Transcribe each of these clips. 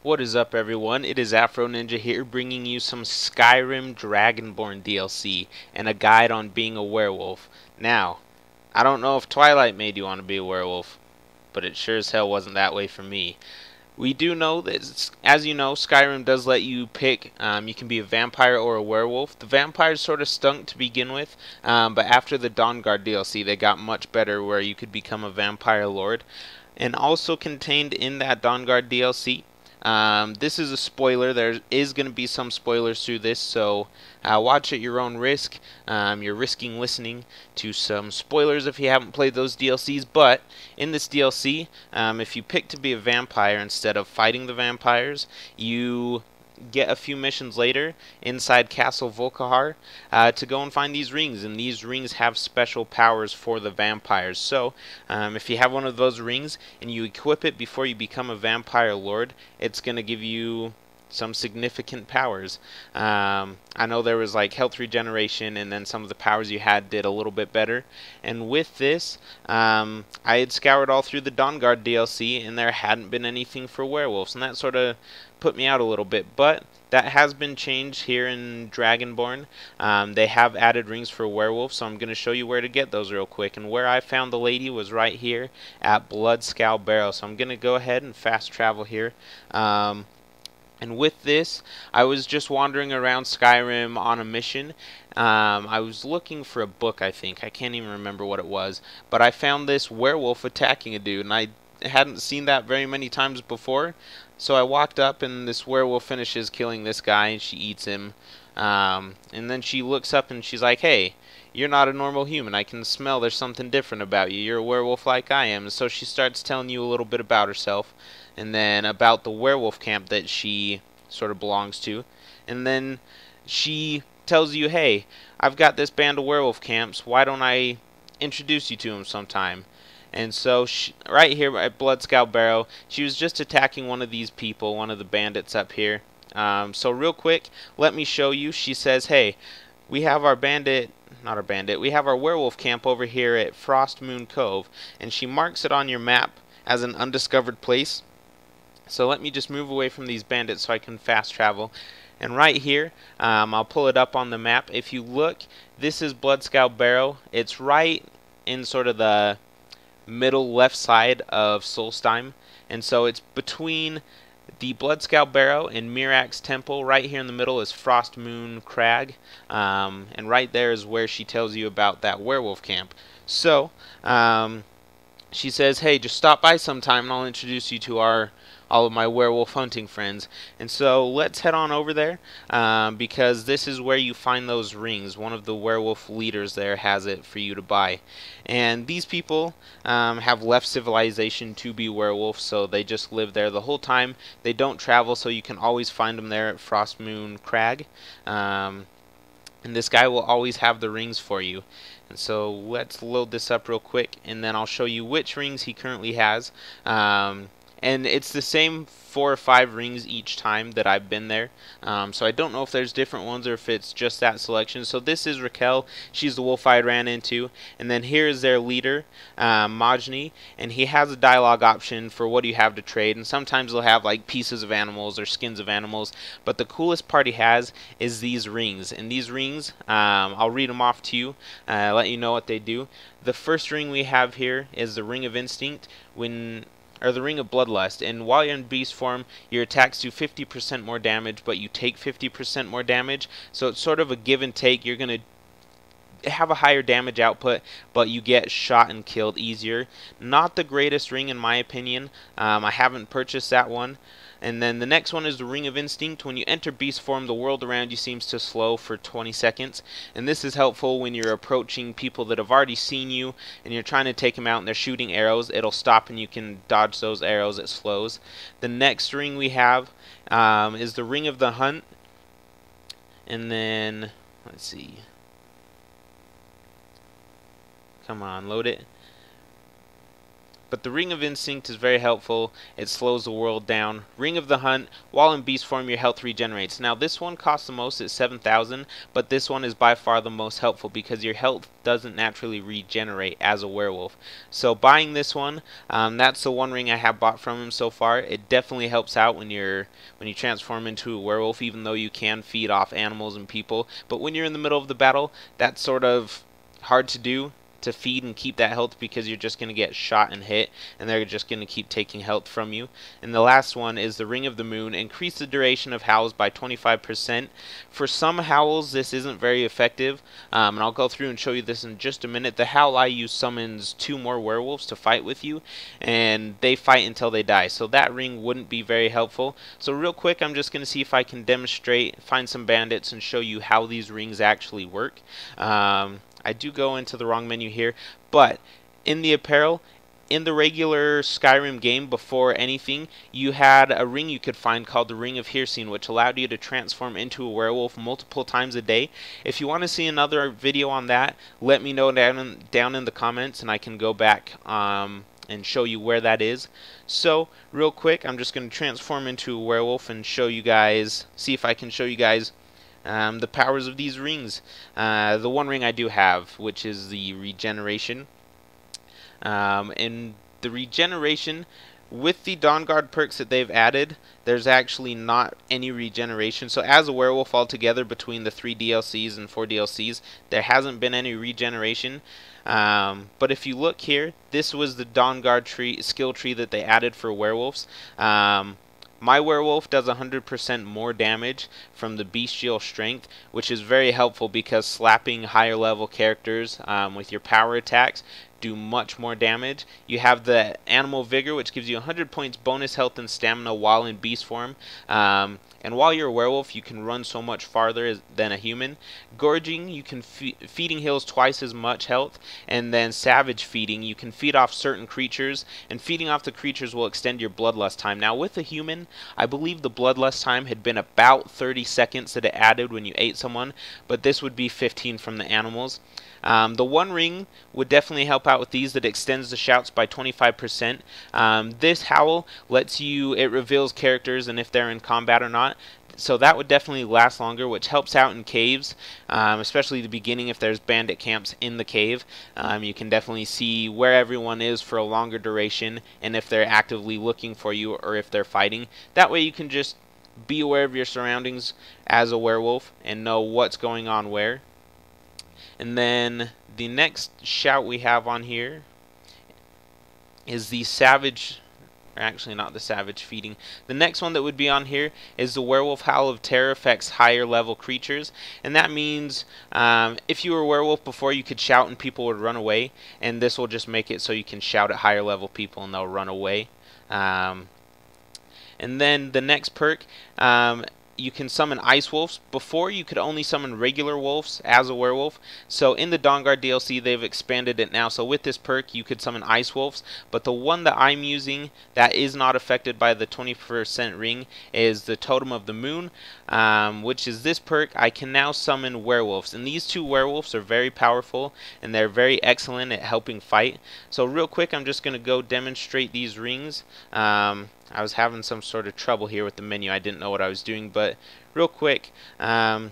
What is up, everyone? It is Afro Ninja here, bringing you some Skyrim Dragonborn DLC and a guide on being a werewolf. Now, I don't know if Twilight made you want to be a werewolf, but it sure as hell wasn't that way for me. We do know that, as you know, Skyrim does let you pick. You can be a vampire or a werewolf. The vampires sort of stunk to begin with, but after the Dawnguard DLC, they got much better where you could become a vampire lord. And also contained in that Dawnguard DLC, this is a spoiler. There is going to be some spoilers through this, so watch at your own risk. You're risking listening to some spoilers if you haven't played those DLCs, but in this DLC, if you pick to be a vampire instead of fighting the vampires, you get a few missions later inside Castle Volkihar to go and find these rings, and these rings have special powers for the vampires. So if you have one of those rings and you equip it before you become a vampire lord, it's going to give you some significant powers. I know there was like health regeneration, and then some of the powers you had did a little bit better. And with this, I had scoured all through the Dawnguard DLC, and there hadn't been anything for werewolves, and that sort of put me out a little bit. But that has been changed here in Dragonborn. They have added rings for werewolves, so I'm going to show you where to get those real quick. And where I found the lady was right here at Bloodscowl Barrow. So I'm going to go ahead and fast travel here. And with this, I was just wandering around Skyrim on a mission. I was looking for a book, I think. I can't even remember what it was. But I found this werewolf attacking a dude, and I hadn't seen that very many times before. So I walked up, and this werewolf finishes killing this guy, and she eats him. And then she looks up, and she's like, "Hey, you're not a normal human. I can smell there's something different about you. You're a werewolf like I am." And so she starts telling you a little bit about herself, and then about the werewolf camp that she sort of belongs to. And then she tells you, "Hey, I've got this band of werewolf camps. Why don't I introduce you to them sometime?" And so right here at Bloodscowl Barrow, she was just attacking one of these people, one of the bandits up here. So real quick, let me show you. She says, "Hey, we have our we have our werewolf camp over here at Frost Moon Cove," and she marks it on your map as an undiscovered place. So let me just move away from these bandits so I can fast travel. And right here, I'll pull it up on the map. If you look, this is Bloodscowl Barrow. It's right in sort of the middle left side of Solstheim. And so it's between the Bloodscowl Barrow and Mirax's Temple. Right here in the middle is Frost Moon Crag. And right there is where she tells you about that werewolf camp. So, she says, "Hey, just stop by sometime and I'll introduce you to all of my werewolf hunting friends." And so let's head on over there, because this is where you find those rings. One of the werewolf leaders there has it for you to buy. And these people have left civilization to be werewolves, so they just live there the whole time. They don't travel, so you can always find them there at Frostmoon Crag. And this guy will always have the rings for you. And so let's load this up real quick, and then I'll show you which rings he currently has. And it's the same 4 or 5 rings each time that I've been there. So I don't know if there's different ones or if it's just that selection. So this is Raquel. She's the wolf I ran into. And then here is their leader, Majni. And he has a dialogue option for what do you have to trade. And sometimes they'll have like pieces of animals or skins of animals. But the coolest part he has is these rings. And these rings, I'll read them off to you, let you know what they do. The first ring we have here is the Ring of Instinct. Or the Ring of Bloodlust, and while you're in beast form, your attacks do 50% more damage, but you take 50% more damage, so it's sort of a give and take. You're going to have a higher damage output, but you get shot and killed easier. Not the greatest ring in my opinion. I haven't purchased that one. And then the next one is the Ring of Instinct. When you enter beast form, the world around you seems to slow for 20 seconds. And this is helpful when you're approaching people that have already seen you and you're trying to take them out and they're shooting arrows. It'll stop and you can dodge those arrows. It slows. The next ring we have is the Ring of the Hunt. And then, let's see. Come on, load it. But the Ring of Instinct is very helpful. It slows the world down. Ring of the Hunt, while in beast form, your health regenerates. Now this one costs the most at 7,000, but this one is by far the most helpful because your health doesn't naturally regenerate as a werewolf. So buying this one, that's the one ring I have bought from him so far. It definitely helps out when you transform into a werewolf, even though you can feed off animals and people. But when you're in the middle of the battle, that's sort of hard to do, to feed and keep that health, because you're just going to get shot and hit, and they're just going to keep taking health from you. And the last one is the Ring of the Moon. Increase the duration of howls by 25%. For some howls, this isn't very effective, and I'll go through and show you this in just a minute. The howl I use summons 2 more werewolves to fight with you, and they fight until they die, so that ring wouldn't be very helpful. So real quick, I'm just going to see if I can demonstrate, find some bandits, and show you how these rings actually work. I do go into the wrong menu here, but in the apparel, in the regular Skyrim game, before anything, you had a ring you could find called the Ring of Hearsing, which allowed you to transform into a werewolf multiple times a day. If you want to see another video on that, let me know down in the comments, and I can go back and show you where that is. So real quick, I'm just going to transform into a werewolf and show you guys, see if I can show you guys the powers of these rings. The one ring I do have, which is the regeneration. And the regeneration, with the Dawnguard perks that they've added, there's actually not any regeneration. So as a werewolf altogether, between the 3 DLCs and 4 DLCs, there hasn't been any regeneration. But if you look here, this was the Dawnguard skill tree that they added for werewolves. My werewolf does 100% more damage from the bestial strength, which is very helpful because slapping higher level characters with your power attacks do much more damage. You have the animal vigor, which gives you 100 points bonus health and stamina while in beast form. And while you're a werewolf, you can run so much farther than a human. Gorging, you can feeding heals twice as much health. And then savage feeding, you can feed off certain creatures, and feeding off the creatures will extend your bloodlust time. Now with a human, I believe the bloodlust time had been about 30 seconds that it added when you ate someone, but this would be 15 from the animals. The one ring would definitely help out with these, that extends the shouts by 25%. This howl lets you, it reveals characters and if they're in combat or not. So that would definitely last longer, which helps out in caves, especially the beginning. If there's bandit camps in the cave, you can definitely see where everyone is for a longer duration, and if they're actively looking for you or if they're fighting. That way you can just be aware of your surroundings as a werewolf and know what's going on where. And then the next shout we have on here is the savage, or actually not the savage feeding. The next one that would be on here is the Werewolf Howl of Terror, affects higher level creatures. And that means if you were a werewolf before, you could shout and people would run away. And this will just make it so you can shout at higher level people and they'll run away. And then the next perk, you can summon ice wolves. Before, you could only summon regular wolves as a werewolf. So in the Dawnguard DLC, they've expanded it now. So with this perk, you could summon ice wolves. But the one that I'm using that is not affected by the 20% ring is the Totem of the Moon, which is this perk. I can now summon werewolves. And these 2 werewolves are very powerful, and they're very excellent at helping fight. So real quick, I'm just going to go demonstrate these rings. I was having some sort of trouble here with the menu. I didn't know what I was doing, but real quick, we're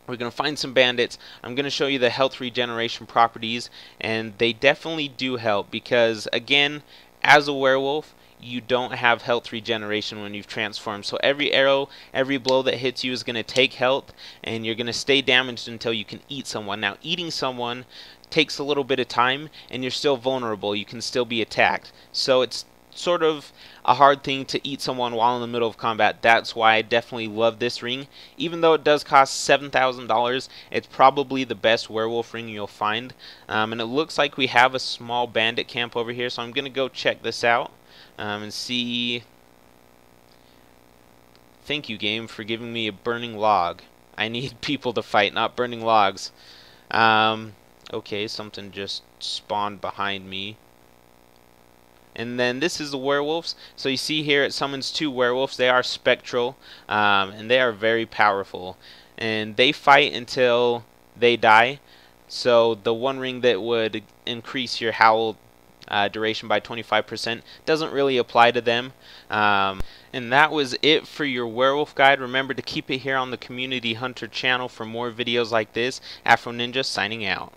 going to find some bandits. I'm going to show you the health regeneration properties, and they definitely do help because, again, as a werewolf, you don't have health regeneration when you've transformed. So every arrow, every blow that hits you is going to take health, and you're going to stay damaged until you can eat someone. Now, eating someone takes a little bit of time, and you're still vulnerable. You can still be attacked. So it's sort of a hard thing to eat someone while in the middle of combat. That's why I definitely love this ring. Even though it does cost $7,000, it's probably the best werewolf ring you'll find. And it looks like we have a small bandit camp over here, so I'm going to go check this out and see. Thank you, game, for giving me a burning log. I need people to fight, not burning logs. Okay, something just spawned behind me. And then this is the werewolves. So you see here it summons 2 werewolves. They are spectral, and they are very powerful. And they fight until they die. So the one ring that would increase your howl duration by 25%. Doesn't really apply to them. And that was it for your werewolf guide. Remember to keep it here on the Community Hunter channel for more videos like this. Afro Ninja signing out.